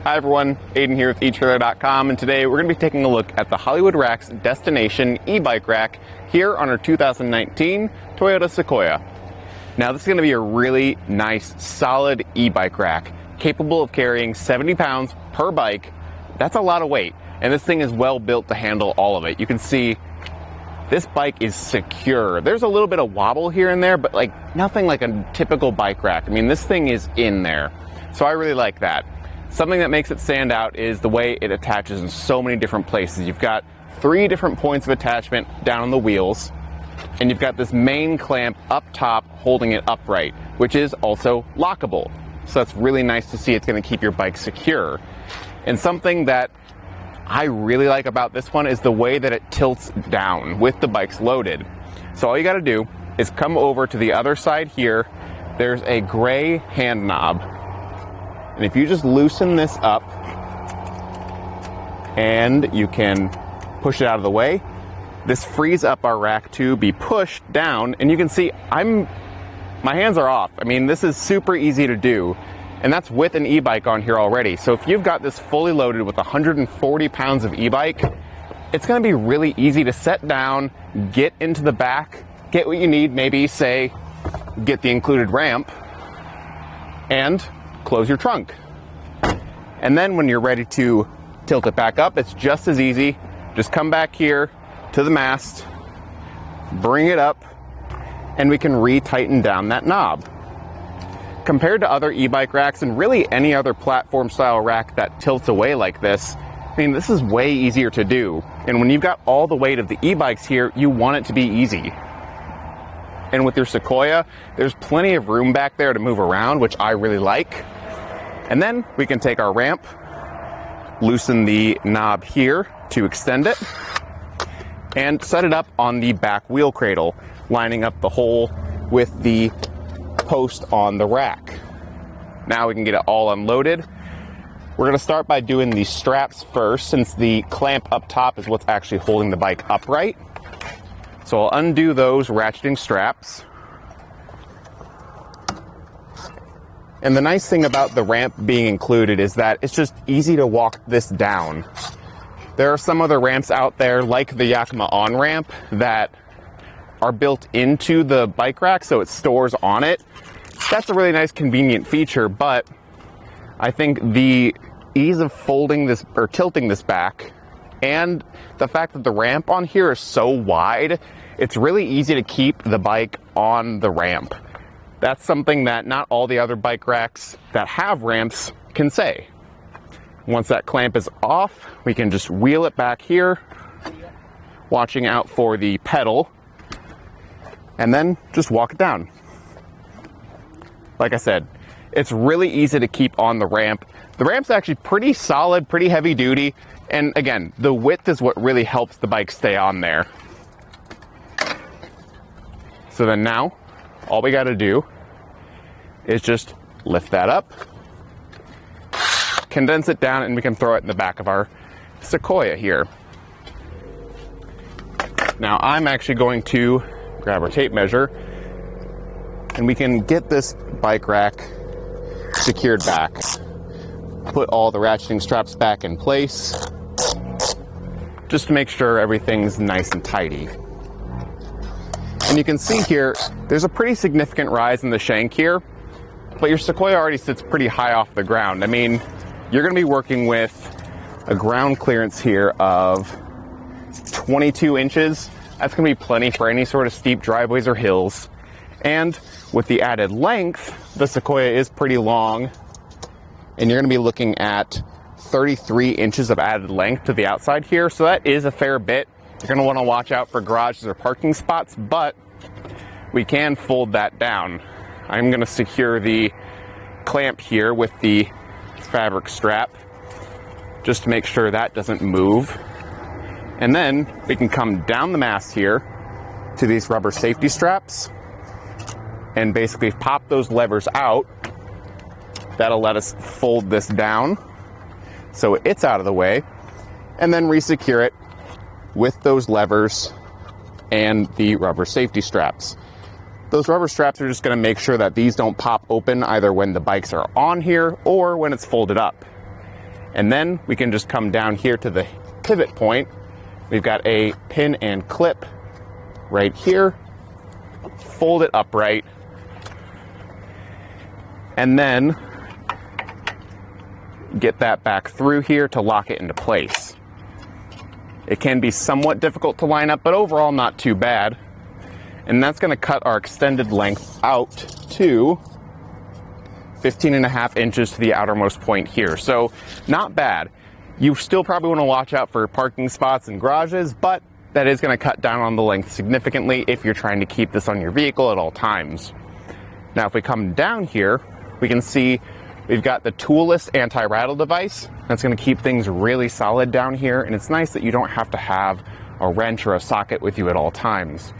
Hi everyone, Aiden here with eTrailer.com, and today we're going to be taking a look at the Hollywood Racks Destination e-bike rack here on our 2019 Toyota Sequoia. Now this is going to be a really nice, solid e-bike rack, capable of carrying 70 pounds per bike. That's a lot of weight, and this thing is well built to handle all of it. You can see this bike is secure. There's a little bit of wobble here and there, but like nothing like a typical bike rack. I mean, this thing is in there, so I really like that. Something that makes it stand out is the way it attaches in so many different places. You've got 3 different points of attachment down on the wheels, and you've got this main clamp up top holding it upright, which is also lockable. So that's really nice to see. It's going to keep your bike secure. And something that I really like about this one is the way that it tilts down with the bikes loaded. So all you got to do is come over to the other side here. There's a gray hand knob. And if you just loosen this up and you can push it out of the way, this frees up our rack to be pushed down, and you can see my hands are off. I mean, this is super easy to do, and that's with an e-bike on here already. So if you've got this fully loaded with 140 pounds of e-bike, it's going to be really easy to set down, get into the back, get what you need, maybe say get the included ramp, and close your trunk. And then when you're ready to tilt it back up, it's just as easy. Just come back here to the mast, bring it up, and we can re-tighten down that knob. Compared to other e-bike racks and really any other platform style rack that tilts away like this, I mean, this is way easier to do. And when you've got all the weight of the e-bikes here, you want it to be easy. And with your Sequoia, there's plenty of room back there to move around, which I really like. And then we can take our ramp, loosen the knob here to extend it, and set it up on the back wheel cradle, lining up the hole with the post on the rack. Now we can get it all unloaded. We're going to start by doing the straps first, since the clamp up top is what's actually holding the bike upright. So I'll undo those ratcheting straps. And the nice thing about the ramp being included is that it's just easy to walk this down. There are some other ramps out there, like the Yakima on-ramp, that are built into the bike rack, so it stores on it. That's a really nice, convenient feature, but I think the ease of folding this or tilting this back, and the fact that the ramp on here is so wide, it's really easy to keep the bike on the ramp. That's something that not all the other bike racks that have ramps can say. Once that clamp is off, we can just wheel it back here, watching out for the pedal, and then just walk it down. Like I said, it's really easy to keep on the ramp. The ramp's actually pretty solid, pretty heavy duty, and again, the width is what really helps the bike stay on there. So then now, all we gotta do is just lift that up, condense it down, and we can throw it in the back of our Sequoia here. Now I'm actually going to grab our tape measure, and we can get this bike rack secured back. Put all the ratcheting straps back in place, just to make sure everything's nice and tidy. And you can see here, there's a pretty significant rise in the shank here, but your Sequoia already sits pretty high off the ground. I mean, you're going to be working with a ground clearance here of 22 inches. That's going to be plenty for any sort of steep driveways or hills. And with the added length, the Sequoia is pretty long, and you're going to be looking at 33 inches of added length to the outside here, so that is a fair bit. You're going to want to watch out for garages or parking spots, but we can fold that down. I'm going to secure the clamp here with the fabric strap, just to make sure that doesn't move. And then we can come down the mast here to these rubber safety straps and basically pop those levers out. That'll let us fold this down so it's out of the way, and then re-secure it with those levers and the rubber safety straps. Those rubber straps are just going to make sure that these don't pop open either when the bikes are on here or when it's folded up. And then we can just come down here to the pivot point. We've got a pin and clip right here, fold it upright, and then get that back through here to lock it into place. It can be somewhat difficult to line up, but overall not too bad. And that's going to cut our extended length out to 15.5 inches to the outermost point here. So not bad. You still probably want to watch out for parking spots and garages, but that is going to cut down on the length significantly if you're trying to keep this on your vehicle at all times. Now if we come down here, we can see we've got the toolless anti-rattle device. That's going to keep things really solid down here, and it's nice that you don't have to have a wrench or a socket with you at all times.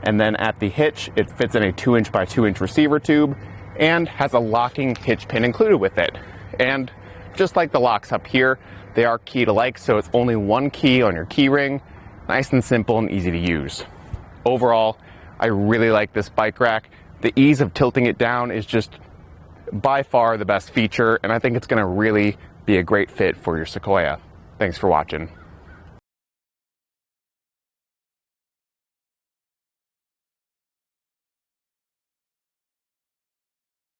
And then at the hitch, it fits in a 2-inch by 2-inch receiver tube and has a locking hitch pin included with it. And just like the locks up here, they are key to like, so it's only one key on your key ring. Nice and simple and easy to use. Overall, I really like this bike rack. The ease of tilting it down is just by far the best feature, and I think it's going to really be a great fit for your Sequoia. Thanks for watching.